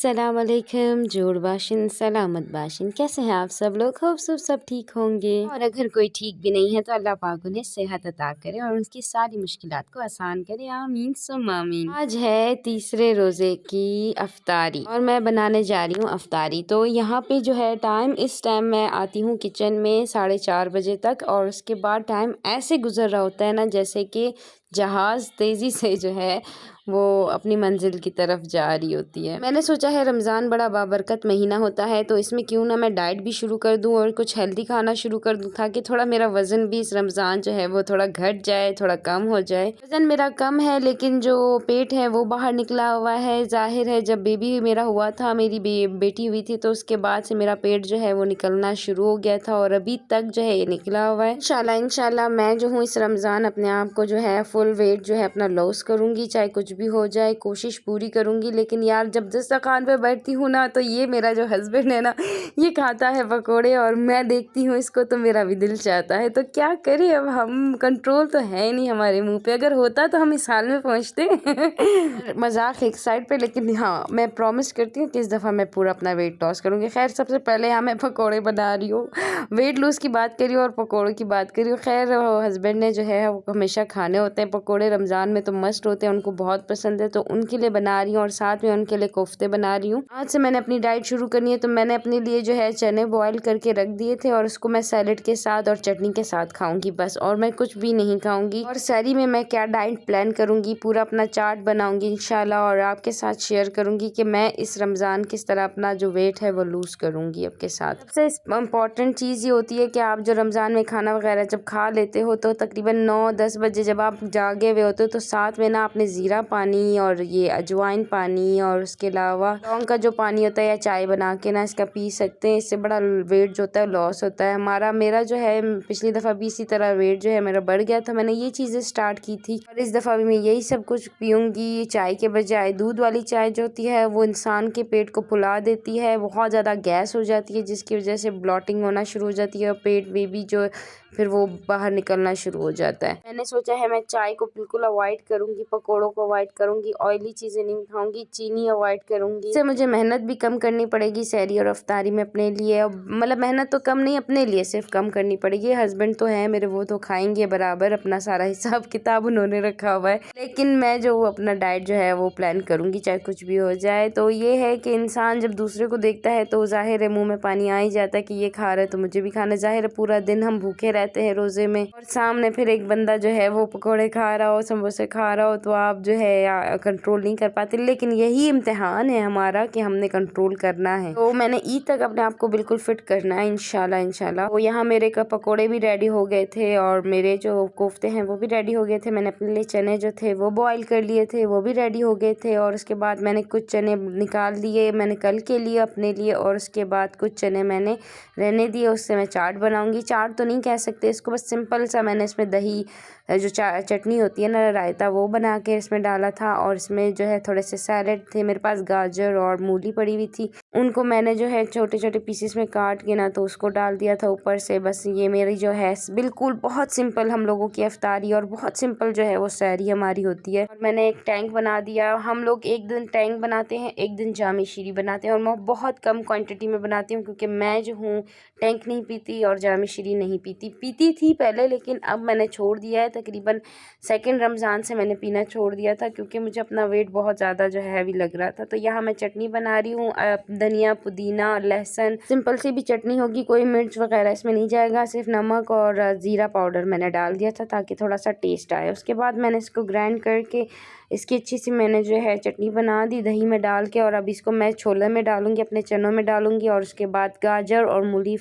अस्सलाम वालेकुम जोड़ बाशिन सलामत बाशिन, कैसे हैं आप सब लोग? होप सब ठीक होंगे। और अगर कोई ठीक भी नहीं है तो अल्लाह पाक उन्हें सेहत अता करे और उनकी सारी मुश्किलात को आसान करे, आमीन सुम आमीन। आज है तीसरे रोज़े की अफ्तारी और मैं बनाने जा रही हूँ अफ्तारी। तो यहाँ पे जो है इस टाइम मैं आती हूँ किचन में 4:30 बजे तक, और उसके बाद टाइम ऐसे गुजर रहा होता है ना जैसे कि जहाज़ तेज़ी से जो है वो अपनी मंजिल की तरफ जा रही होती है। मैंने सोचा है रमज़ान बड़ा बाबरकत महीना होता है, तो इसमें क्यों ना मैं डाइट भी शुरू कर दूं और कुछ हेल्दी खाना शुरू कर दूं, ताकि थोड़ा मेरा वज़न भी इस रमज़ान जो है वो थोड़ा घट जाए, थोड़ा कम हो जाए। वज़न मेरा कम है लेकिन जो पेट है वो बाहर निकला हुआ है। जाहिर है जब बेबी मेरा हुआ था, मेरी बेटी हुई थी, तो उसके बाद से मेरा पेट जो है वो निकलना शुरू हो गया था और अभी तक जो है ये निकला हुआ है। इंशाल्लाह मैं जो हूँ इस रमज़ान अपने आप को जो है फुल वेट जो है अपना लॉस करूँगी, चाहे कुछ भी हो जाए, कोशिश पूरी करूँगी। लेकिन यार जब दस्तरखान पे बैठती हूँ ना, तो ये मेरा जो हस्बैंड है ना, ये खाता है पकोड़े और मैं देखती हूँ इसको तो मेरा भी दिल चाहता है। तो क्या करें, अब हम कंट्रोल तो है नहीं हमारे मुंह पे, अगर होता तो हम इस हाल में पहुँचते। मजाक एक साइड पे, लेकिन हाँ मैं प्रॉमिस करती हूँ कि इस दफ़ा मैं पूरा अपना वेट लॉस करूँगी। खैर सबसे पहले यहाँ मैं पकौड़े बना रही हूँ, वेट लूज़ की बात करी और पकौड़ों की बात करी। खैर हस्बैंड ने जो है वो हमेशा खाने होते हैं पकौड़े, रमज़ान में तो मस्ट होते हैं, उनको बहुत पसंद है, तो उनके लिए बना रही हूँ और साथ में उनके लिए कोफ्ते बना रही हूँ। आज से मैंने अपनी डाइट शुरू करनी है, तो मैंने अपने लिए जो है चने बॉईल करके रख दिए थे और उसको मैं सैलेड के साथ और चटनी के साथ खाऊंगी बस, और मैं कुछ भी नहीं खाऊंगी। और सहरी में मैं क्या डाइट प्लान करूंगी, पूरा अपना चार्ट बनाऊंगी इंशाल्लाह, और आपके साथ शेयर करूंगी कि मैं इस रमज़ान किस तरह अपना जो वेट है वो लूज़ करूंगी आपके साथ। सबसे इम्पॉर्टेंट चीज़ ये होती है कि आप जो रमज़ान में खाना वगैरह जब खा लेते हो तो तकरीबन 9-10 बजे जब आप जागे हुए होते हो, तो साथ में ना आपने ज़ीरा पानी और ये अजवाइन पानी और उसके अलावा लौंग का जो पानी होता है या चाय बना के ना इसका पी सकते हैं। इससे बड़ा वेट जो होता है लॉस होता है। मेरा जो है पिछली दफ़ा भी इसी तरह वेट जो है मेरा बढ़ गया था, मैंने ये चीज़ें स्टार्ट की थी और इस दफ़ा भी मैं यही सब कुछ पीऊँगी। चाय के बजाय दूध वाली चाय जो होती है वो इंसान के पेट को फुला देती है, बहुत ज़्यादा गैस हो जाती है जिसकी वजह से ब्लॉटिंग होना शुरू हो जाती है और पेट में भी जो फिर वो बाहर निकलना शुरू हो जाता है। मैंने सोचा है मैं चाय को बिल्कुल अवॉइड करूंगी, पकोड़ों को अवॉइड करूंगी, ऑयली चीज़ें नहीं खाऊंगी, चीनी अवॉइड करूंगी। इससे मुझे मेहनत भी कम करनी पड़ेगी सहरी और अफ्तारी में अपने लिए, मतलब मेहनत तो कम नहीं, अपने लिए सिर्फ कम करनी पड़ेगी। हस्बैंड तो है मेरे, वो तो खाएंगे बराबर, अपना सारा हिसाब किताब उन्होंने रखा हुआ है, लेकिन मैं जो अपना डाइट जो है वो प्लान करूंगी चाहे कुछ भी हो जाए। तो ये है कि इंसान जब दूसरे को देखता है तो जाहिर है मुँह में पानी आ ही जाता है कि ये खा रहा है तो मुझे भी खाना। जाहिर है पूरा दिन हम भूखे रहते हैं रोजे में, और सामने फिर एक बंदा जो है वो पकोड़े खा रहा हो, समोसे खा रहा हो, तो आप जो है कंट्रोल नहीं कर पाते। लेकिन यही इम्तिहान है हमारा कि हमने कंट्रोल करना है। तो मैंने ईद तक अपने आप को बिल्कुल फिट करना है इंशाल्लाह। तो यहाँ मेरे का पकोड़े भी रेडी हो गए थे और मेरे जो कोफ्ते हैं वो भी रेडी हो गए थे। मैंने अपने लिए चने जो थे वो बॉईल कर लिए थे, वो भी रेडी हो गए थे। और उसके बाद मैंने कुछ चने निकाल लिए मैंने कल के लिए अपने लिए, और उसके बाद कुछ चने मैंने रहने दिए, उससे मैं चाट बनाऊंगी। चाट तो नहीं कह सकते इसको, बस सिंपल सा मैंने इसमें दही जो चटनी होती है ना, रायता, वो बना के इसमें डाला था। और इसमें जो है थोड़े से सैलेड थे मेरे पास, गाजर और मूली पड़ी हुई थी, उनको मैंने जो है छोटे छोटे पीसेस में काट के ना तो उसको डाल दिया था ऊपर से। बस ये मेरी जो है बिल्कुल बहुत सिंपल हम लोगों की अफ्तारी और बहुत सिंपल जो है वो सहरी हमारी होती है। और मैंने एक टैंक बना दिया। हम लोग एक दिन टैंक बनाते हैं, एक दिन जामी शीरी बनाते हैं, और मैं बहुत कम क्वांटिटी में बनाती हूँ क्योंकि मैं जो हूँ टैंक नहीं पीती और जामी शीरी नहीं पीती थी पहले, लेकिन अब मैंने छोड़ दिया है। तकरीबन सेकंड रमज़ान से मैंने पीना छोड़ दिया था क्योंकि मुझे अपना वेट बहुत ज़्यादा जो है हैवी लग रहा था। तो यहाँ मैं चटनी बना रही हूँ, धनिया, पुदीना, लहसुन, सिंपल सी भी चटनी होगी, कोई मिर्च वगैरह इसमें नहीं जाएगा, सिर्फ नमक और ज़ीरा पाउडर मैंने डाल दिया था ताकि थोड़ा सा टेस्ट आए। उसके बाद मैंने इसको ग्राइंड करके इसकी अच्छी सी मैंने जो है चटनी बना दी दही में डाल के, और अब इसको मैं छोले में डालूंगी, अपने चनों में डालूंगी, और उसके बाद गाजर और मूली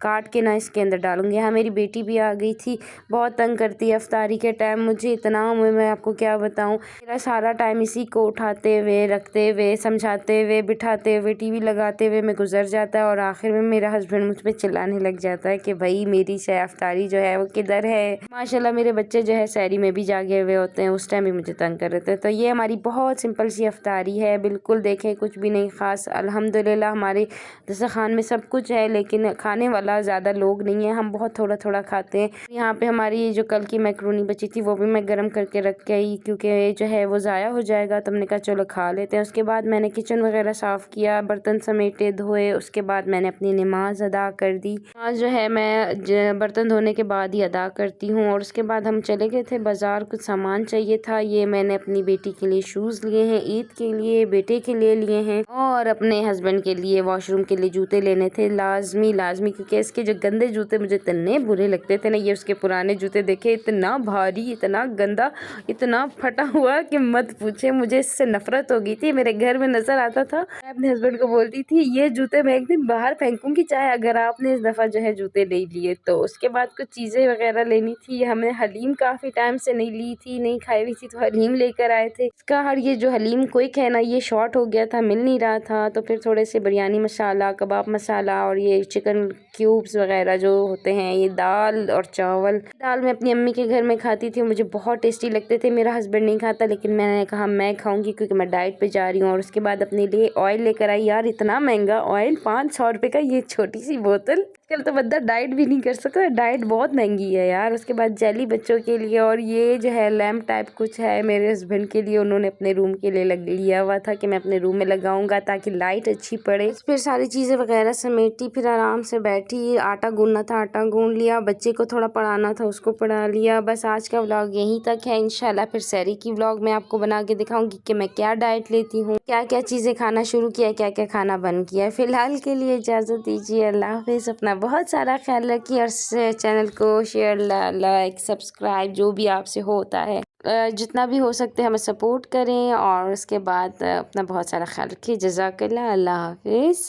काट के ना इसके अंदर डालूंगी। यहाँ मेरी बेटी भी आ गई थी, बहुत तंग करती है अफ्तारी के टाइम मुझे इतना, मैं आपको क्या बताऊँ, मेरा सारा टाइम इसी को उठाते हुए, रखते हुए, समझाते हुए, बिठाते हुए, टीवी लगाते हुए में गुजर जाता है। और आखिर में मेरा हस्बैंड मुझ पर चिल्लाने लग जाता है कि भाई मेरी अफ्तारी जो है वो किधर है। माशाल्लाह मेरे बच्चे जो है सहरी में भी जागे हुए होते हैं, उस टाइम भी मुझे तंग कर रहे थे। थे। तो ये हमारी बहुत सिंपल सी अफ्तारी है, बिल्कुल देखें कुछ भी नहीं ख़ास। अल्हम्दुलिल्लाह हमारे दस्तरख़्वान में सब कुछ है, लेकिन खाने वाला ज़्यादा लोग नहीं है, हम बहुत थोड़ा थोड़ा खाते हैं। यहाँ पे हमारी जो कल की मैक्रोनी बची थी वो भी मैं गर्म करके रख के आई, क्योंकि जो है वो ज़ाया हो जाएगा, तो हमने कहा चलो खा लेते हैं। उसके बाद मैंने किचन वगैरह साफ़ किया, बर्तन समेटे, धोए। उसके बाद मैंने अपनी नमाज़ अदा कर दी। नमाज़ जो है मैं बर्तन धोने के बाद ही अदा करती हूँ। और उसके बाद हम चले गए थे बाज़ार, कुछ सामान चाहिए था। ये मैंने अपनी बेटी के लिए शूज़ लिए हैं, ईद के लिए, बेटे के लिए लिए हैं, और अपने हस्बैंड के लिए वॉशरूम के लिए जूते लेने थे, लाजमी क्योंकि इसके जो गंदे जूते मुझे इतने बुरे लगते थे ना। ये उसके पुराने जूते देखे, इतना भारी, इतना गंदा, इतना फटा हुआ कि मत पूछे। मुझे इससे नफरत हो गई थी। मेरे घर में नजर आता था, मैं अपने हस्बैंड को बोलती थी ये जूते मैं एक दिन बाहर फेंकूंगी, चाहे अगर आपने इस दफ़ा जो है जूते नहीं लिए तो। उसके बाद कुछ चीज़ें वगैरह लेनी थी हमें। हलीम काफ़ी टाइम से नहीं ली थी, नहीं खाई हुई थी, तो हलीम लेकर आए थे। इसका हर ये जो हलीम क्विक है ना, ये शॉर्ट हो गया था, मिल नहीं रहा था। तो फिर थोड़े से बिरयानी मसाला, कबाब मसाला और ये चिकन क्यूब्स वगैरह जो होते हैं, ये दाल और चावल। दाल मैं अपनी अम्मी के घर में खाती थी, मुझे बहुत टेस्टी लगते थे। मेरा हस्बैंड नहीं खाता, लेकिन मैंने कहा मैं खाऊंगी क्योंकि मैं डाइट पे जा रही हूँ। और उसके बाद अपने लिए ऑयल लेकर आई। यार इतना महंगा ऑयल, 500 रुपये का ये छोटी सी बोतल। आजकल तो बंदा डाइट भी नहीं कर सकता, डाइट बहुत महंगी है यार। उसके बाद जेली बच्चों के लिए, और ये जो है लैम्प टाइप कुछ है मेरे हस्बैंड के लिए, उन्होंने अपने रूम के लिए लिया हुआ था कि मैं अपने रूम में लगाऊंगा ताकि लाइट अच्छी पड़े। फिर सारी चीज़ें वगैरह समेटी, फिर आराम से बैठी। आटा गूंदना था, आटा गूंद लिया, बच्चे को थोड़ा पढ़ाना था, उसको पढ़ा लिया। बस आज का व्लॉग यहीं तक है। इंशाल्लाह फिर सहरी की व्लॉग मैं आपको बना के दिखाऊंगी कि मैं क्या डाइट लेती हूँ, क्या क्या चीज़ें खाना शुरू किया, क्या क्या खाना बंद किया। फिलहाल के लिए इजाज़त दीजिए, अल्लाह हाफिज़। अपना बहुत सारा ख्याल रखिए, और चैनल को शेयर, लाइक, सब्सक्राइब जो भी आपसे होता है, जितना भी हो सकते हमें सपोर्ट करें। और उसके बाद अपना बहुत सारा ख्याल रखिए। जज़ाकल्लाह, अल्लाह हाफिज़।